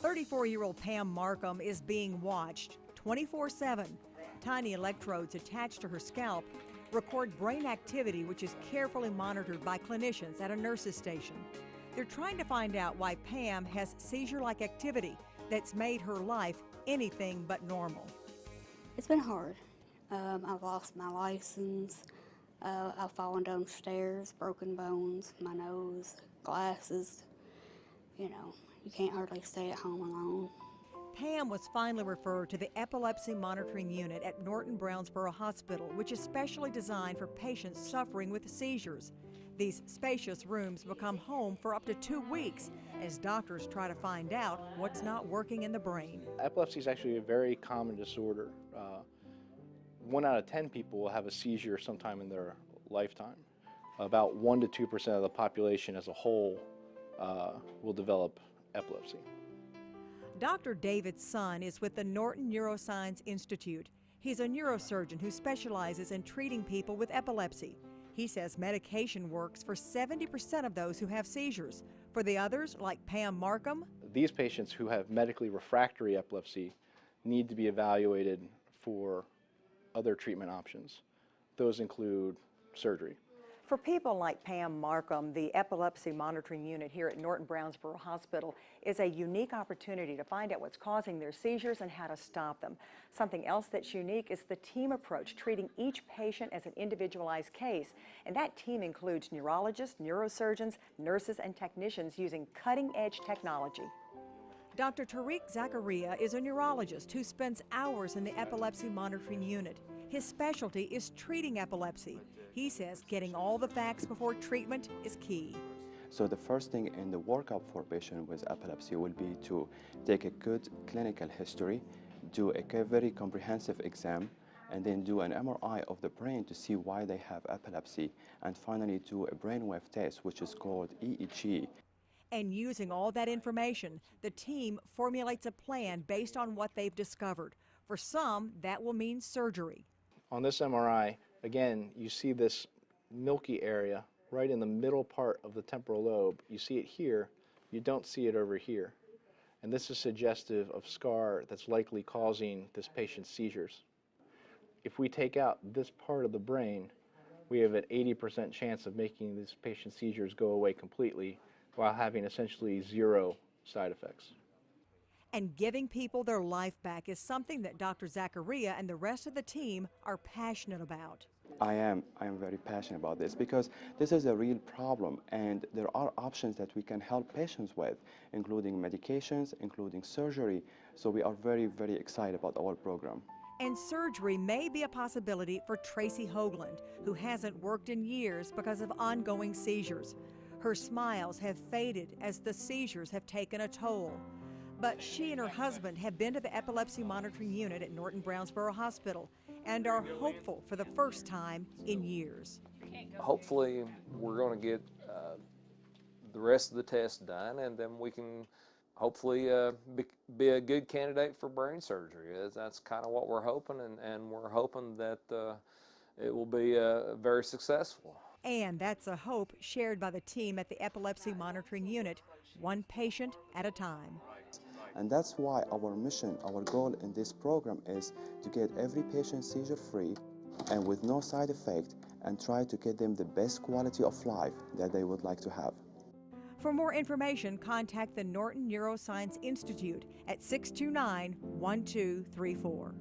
34-year-old Pam Markham is being watched 24/7. Tiny electrodes attached to her scalp record brain activity, which is carefully monitored by clinicians at a nurse's station. They're trying to find out why Pam has seizure-like activity that's made her life anything but normal. It's been hard. I've lost my license. I've fallen down stairs, broken bones, my nose, glasses. You know, you can't hardly stay at home alone. Pam was finally referred to the Epilepsy Monitoring Unit at Norton Brownsboro Hospital, which is specially designed for patients suffering with seizures. These spacious rooms become home for up to 2 weeks as doctors try to find out what's not working in the brain. Epilepsy is actually a very common disorder. 1 out of 10 people will have a seizure sometime in their lifetime. About 1 to 2% of the population as a whole will develop epilepsy. Dr. David's son is with the Norton Neuroscience Institute. He's a neurosurgeon who specializes in treating people with epilepsy. He says medication works for 70% of those who have seizures. For the others, like Pam Markham, these patients who have medically refractory epilepsy need to be evaluated for other treatment options. Those include surgery. for people like Pam Markham, the Epilepsy Monitoring Unit here at Norton Brownsboro Hospital is a unique opportunity to find out what's causing their seizures and how to stop them. Something else that's unique is the team approach, treating each patient as an individualized case. And that team includes neurologists, neurosurgeons, nurses, and technicians using cutting-edge technology. Dr. Tarek Zakaria is a neurologist who spends hours in the Epilepsy Monitoring Unit. His specialty is treating epilepsy. He says getting all the facts before treatment is key. So the first thing in the workup for patient with epilepsy will be to take a good clinical history, do a very comprehensive exam, and then do an MRI of the brain to see why they have epilepsy, and finally do a brainwave test, which is called EEG. And using all that information, the team formulates a plan based on what they've discovered. For some, that will mean surgery. On this MRI, again, you see this milky area right in the middle part of the temporal lobe. You see it here, you don't see it over here. And this is suggestive of scar that's likely causing this patient's seizures. If we take out this part of the brain, we have an 80% chance of making this patient's seizures go away completely while having essentially zero side effects. And giving people their life back is something that Dr. Zakaria and the rest of the team are passionate about. I am very passionate about this because this is a real problem, and there are options that we can help patients with, including medications, including surgery. So we are very, very excited about our program. And surgery may be a possibility for Tracy Hoagland, who hasn't worked in years because of ongoing seizures. Her smiles have faded as the seizures have taken a toll. But she and her husband have been to the Epilepsy Monitoring Unit at Norton Brownsboro Hospital and are hopeful for the first time in years. Hopefully we're going to get the rest of the tests done, and then we can hopefully be a good candidate for brain surgery. That's kind of what we're hoping, and we're hoping that it will be very successful. And that's a hope shared by the team at the Epilepsy Monitoring Unit, one patient at a time. And that's why our mission, our goal in this program is to get every patient seizure-free and with no side effect, and try to get them the best quality of life that they would like to have. For more information, contact the Norton Neuroscience Institute at 629-1234.